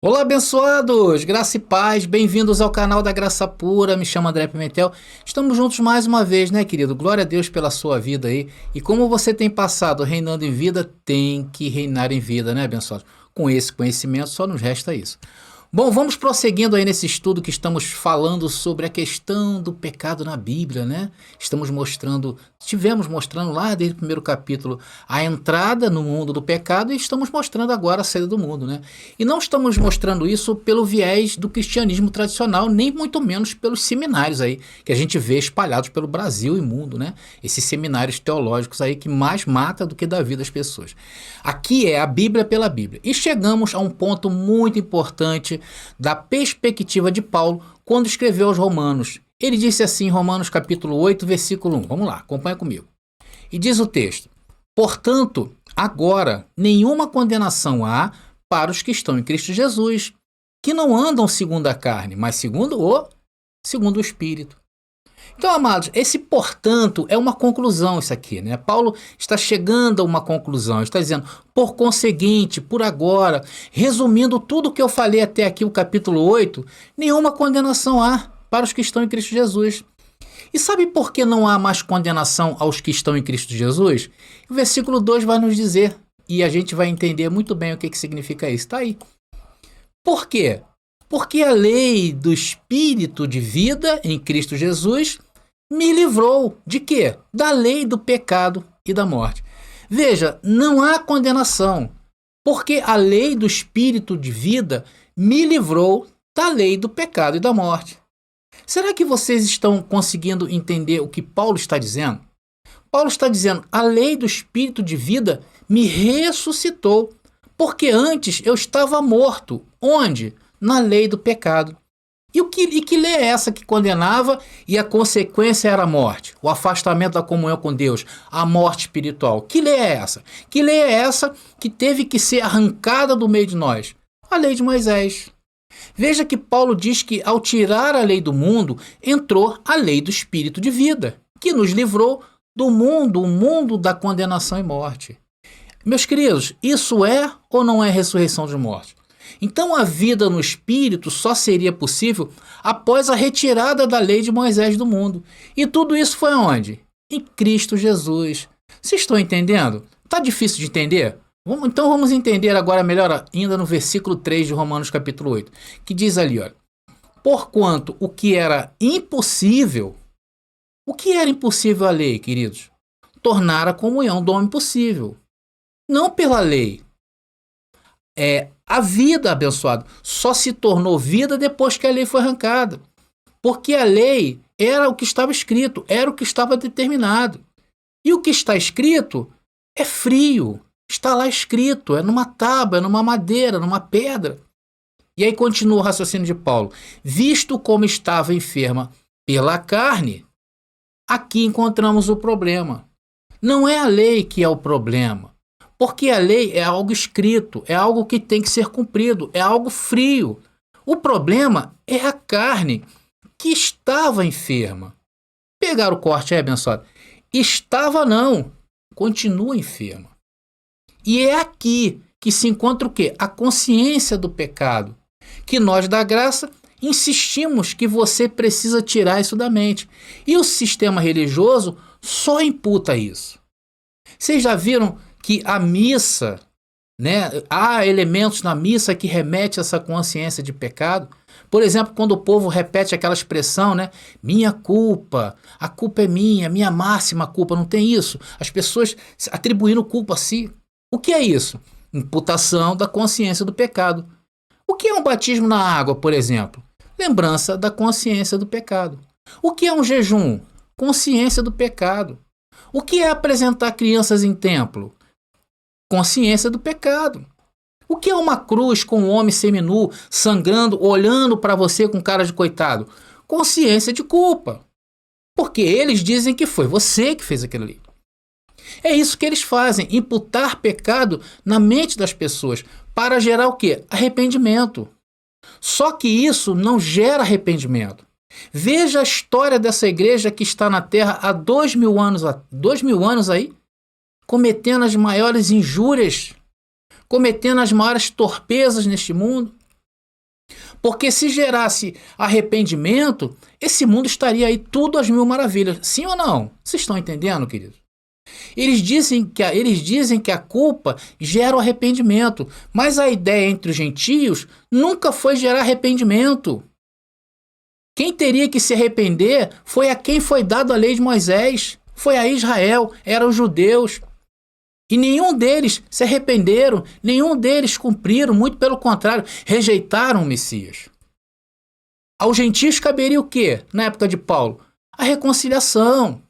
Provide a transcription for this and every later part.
Olá, abençoados! Graça e paz, bem-vindos ao canal da Graça Pura, me chamo André Pimentel. Estamos juntos mais uma vez, né, querido? Glória a Deus pela sua vida aí. E como você tem passado reinando em vida, tem que reinar em vida, né, abençoados? Com esse conhecimento só nos resta isso. Bom, vamos prosseguindo aí nesse estudo que estamos falando sobre a questão do pecado na Bíblia, né? Estivemos mostrando lá desde o primeiro capítulo a entrada no mundo do pecado e estamos mostrando agora a saída do mundo, né? E não estamos mostrando isso pelo viés do cristianismo tradicional, nem muito menos pelos seminários aí que a gente vê espalhados pelo Brasil e mundo, né? Esses seminários teológicos aí que mais mata do que dá vida às pessoas. Aqui é a Bíblia pela Bíblia. E chegamos a um ponto muito importante da perspectiva de Paulo quando escreveu aos Romanos. Ele disse assim em Romanos capítulo 8, versículo 1. Vamos lá, acompanha comigo. E diz o texto: portanto, agora nenhuma condenação há para os que estão em Cristo Jesus, que não andam segundo a carne, mas segundo o Espírito. Então, amados, esse portanto é uma conclusão isso aqui, né? Paulo está chegando a uma conclusão, está dizendo, por conseguinte, por agora, resumindo tudo o que eu falei até aqui, o capítulo 8, nenhuma condenação há para os que estão em Cristo Jesus. E sabe por que não há mais condenação aos que estão em Cristo Jesus? O versículo 2 vai nos dizer, e a gente vai entender muito bem o que significa isso. Está aí. Por quê? Porque a lei do Espírito de vida em Cristo Jesus me livrou de quê? Da lei do pecado e da morte. Veja, não há condenação, porque a lei do Espírito de vida me livrou da lei do pecado e da morte. Será que vocês estão conseguindo entender o que Paulo está dizendo? Paulo está dizendo, a lei do Espírito de vida me ressuscitou, porque antes eu estava morto. Onde? Na lei do pecado. E que lei é essa que condenava e a consequência era a morte? O afastamento da comunhão com Deus, a morte espiritual. Que lei é essa? Que lei é essa que teve que ser arrancada do meio de nós? A lei de Moisés. Veja que Paulo diz que ao tirar a lei do mundo, entrou a lei do Espírito de vida, que nos livrou do mundo, o mundo da condenação e morte. Meus queridos, isso é ou não é ressurreição de morte? Então a vida no Espírito só seria possível após a retirada da lei de Moisés do mundo. E tudo isso foi onde? Em Cristo Jesus. Vocês estão entendendo? Está difícil de entender? Então vamos entender agora melhor ainda no versículo 3 de Romanos capítulo 8, que diz ali, olha, porquanto o que era impossível a lei, queridos? Tornar a comunhão do homem possível. Não pela lei. A vida, abençoado, só se tornou vida depois que a lei foi arrancada. Porque a lei era o que estava escrito, era o que estava determinado. E o que está escrito é frio. Está lá escrito, é numa tábua, é numa madeira, numa pedra. E aí continua o raciocínio de Paulo. Visto como estava enferma pela carne, aqui encontramos o problema. Não é a lei que é o problema. Porque a lei é algo escrito, é algo que tem que ser cumprido, é algo frio. O problema é a carne que estava enferma. Pegar o corte aí, abençoado. Estava não, continua enferma. E é aqui que se encontra o quê? A consciência do pecado, que nós da graça insistimos que você precisa tirar isso da mente. E o sistema religioso só imputa isso. Vocês já viram que a missa, né, há elementos na missa que remetem a essa consciência de pecado? Por exemplo, quando o povo repete aquela expressão, né, minha culpa, a culpa é minha máxima culpa, não tem isso? As pessoas atribuindo culpa a si. O que é isso? Imputação da consciência do pecado. O que é um batismo na água, por exemplo? Lembrança da consciência do pecado. O que é um jejum? Consciência do pecado. O que é apresentar crianças em templo? Consciência do pecado. O que é uma cruz com um homem seminu, sangrando, olhando para você com cara de coitado? Consciência de culpa. Porque eles dizem que foi você que fez aquilo ali. É isso que eles fazem, imputar pecado na mente das pessoas para gerar o quê? Arrependimento. Só que isso não gera arrependimento. Veja a história dessa igreja que está na Terra há 2000 anos aí. cometendo as maiores injúrias, cometendo as maiores torpezas neste mundo. Porque se gerasse arrependimento, esse mundo estaria aí tudo às mil maravilhas. Sim ou não? Vocês estão entendendo, queridos? Eles dizem que a culpa gera o arrependimento, mas a ideia entre os gentios nunca foi gerar arrependimento. Quem teria que se arrepender foi a quem foi dado a lei de Moisés, foi a Israel, eram os judeus. E nenhum deles se arrependeram, nenhum deles cumpriram, muito pelo contrário, rejeitaram o Messias. Aos gentios caberia o quê, na época de Paulo? A reconciliação.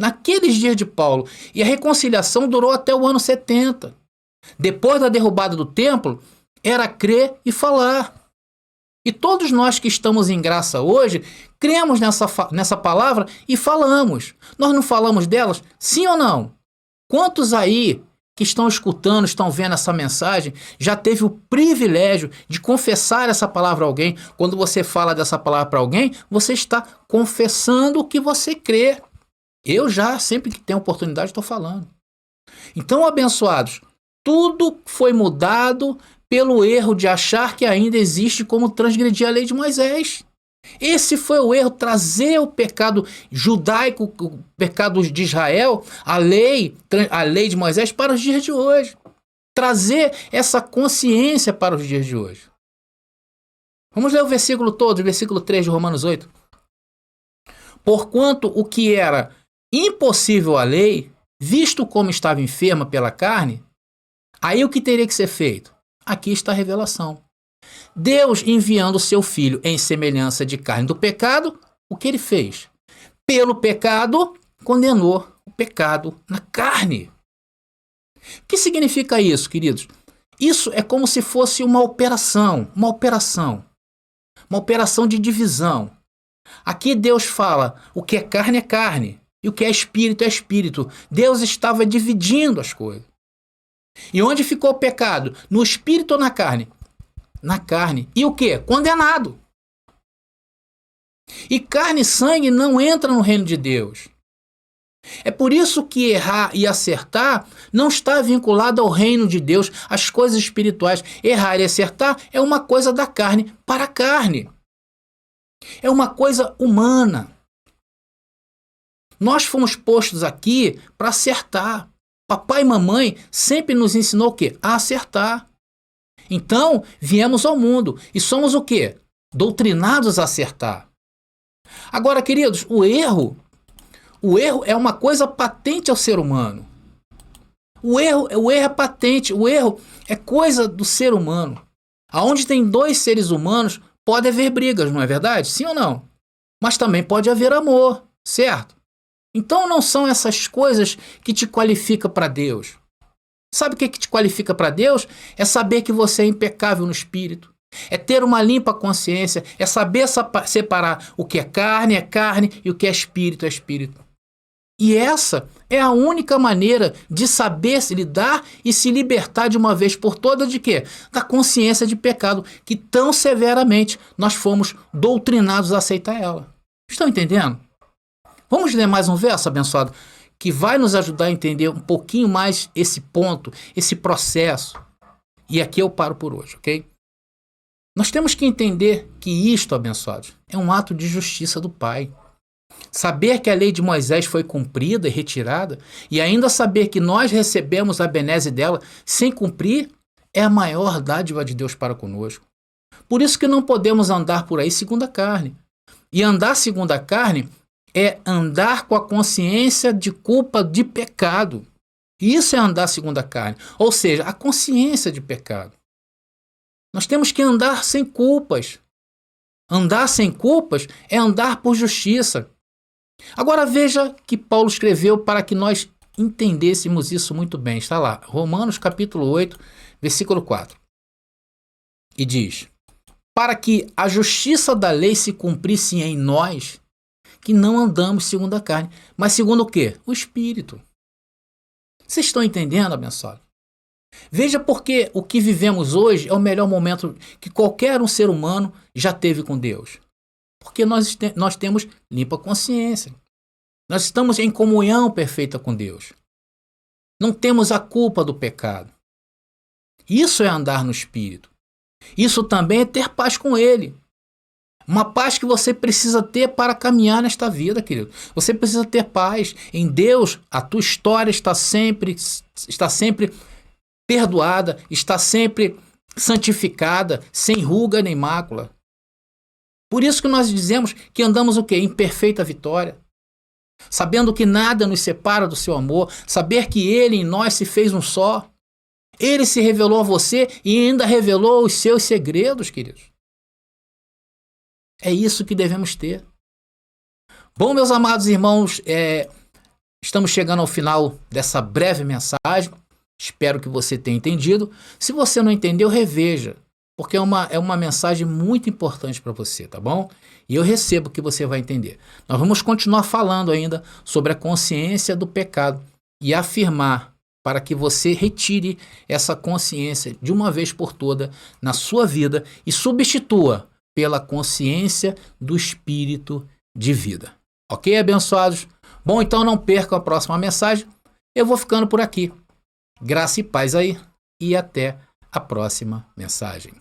Naqueles dias de Paulo. E a reconciliação durou até o ano 70. Depois da derrubada do templo, era crer e falar. E todos nós que estamos em graça hoje, cremos nessa palavra e falamos. Nós não falamos delas? Sim ou não? Quantos aí que estão escutando, estão vendo essa mensagem, já teve o privilégio de confessar essa palavra a alguém? Quando você fala dessa palavra para alguém, você está confessando o que você crê. Eu já, sempre que tenho oportunidade, estou falando. Então, abençoados, tudo foi mudado pelo erro de achar que ainda existe como transgredir a lei de Moisés. Esse foi o erro, trazer o pecado judaico, o pecado de Israel, a lei de Moisés para os dias de hoje. Trazer essa consciência para os dias de hoje. Vamos ler o versículo todo, o versículo 3 de Romanos 8. Porquanto o que era impossível à lei, visto como estava enferma pela carne, aí o que teria que ser feito? Aqui está a revelação. Deus, enviando o seu Filho em semelhança de carne do pecado, o que ele fez? Pelo pecado, condenou o pecado na carne. O que significa isso, queridos? Isso é como se fosse uma operação de divisão. Aqui Deus fala, o que é carne, e o que é espírito. Deus estava dividindo as coisas. E onde ficou o pecado? No espírito ou na carne? Na carne. E o que? Condenado. E carne e sangue não entram no reino de Deus. É por isso que errar e acertar não está vinculado ao reino de Deus, às coisas espirituais. Errar e acertar é uma coisa da carne para a carne. É uma coisa humana. Nós fomos postos aqui para acertar. Papai e mamãe sempre nos ensinou o quê? A acertar. Então, viemos ao mundo e somos o quê? Doutrinados a acertar. Agora, queridos, o erro é uma coisa patente ao ser humano. O erro é patente, o erro é coisa do ser humano. Aonde tem dois seres humanos, pode haver brigas, não é verdade? Sim ou não? Mas também pode haver amor, certo? Então não são essas coisas que te qualificam para Deus. Sabe o que te qualifica para Deus? É saber que você é impecável no espírito. É ter uma limpa consciência. É saber separar o que é carne e o que é espírito. E essa é a única maneira de saber se lidar e se libertar de uma vez por todas de quê? Da consciência de pecado, que tão severamente nós fomos doutrinados a aceitar ela. Estão entendendo? Vamos ler mais um verso, abençoado, que vai nos ajudar a entender um pouquinho mais esse ponto, esse processo. E aqui eu paro por hoje, ok? Nós temos que entender que isto, abençoados, é um ato de justiça do Pai. Saber que a lei de Moisés foi cumprida e retirada, e ainda saber que nós recebemos a benese dela sem cumprir, é a maior dádiva de Deus para conosco. Por isso que não podemos andar por aí segundo a carne. E andar segundo a carne é andar com a consciência de culpa de pecado. Isso é andar segundo a carne. Ou seja, a consciência de pecado. Nós temos que andar sem culpas. Andar sem culpas é andar por justiça. Agora veja que Paulo escreveu para que nós entendêssemos isso muito bem. Está lá, Romanos capítulo 8, versículo 4. E diz: para que a justiça da lei se cumprisse em nós, que não andamos segundo a carne, mas segundo o quê? O Espírito. Vocês estão entendendo, abençoado? Veja porque o que vivemos hoje é o melhor momento que qualquer um ser humano já teve com Deus. Porque nós temos limpa consciência. Nós estamos em comunhão perfeita com Deus. Não temos a culpa do pecado. Isso é andar no Espírito. Isso também é ter paz com Ele. Uma paz que você precisa ter para caminhar nesta vida, querido. Você precisa ter paz. Em Deus, a tua história está sempre perdoada, está sempre santificada, sem ruga nem mácula. Por isso que nós dizemos que andamos o quê? Em perfeita vitória. Sabendo que nada nos separa do seu amor, saber que Ele em nós se fez um só. Ele se revelou a você e ainda revelou os seus segredos, queridos. É isso que devemos ter. Bom, meus amados irmãos, estamos chegando ao final dessa breve mensagem. Espero que você tenha entendido. Se você não entendeu, reveja, porque é uma mensagem muito importante para você, tá bom? E eu recebo que você vai entender. Nós vamos continuar falando ainda sobre a consciência do pecado e afirmar para que você retire essa consciência de uma vez por toda na sua vida e substitua pela consciência do Espírito de vida. Ok, abençoados? Bom, então não percam a próxima mensagem. Eu vou ficando por aqui. Graça e paz aí e até a próxima mensagem.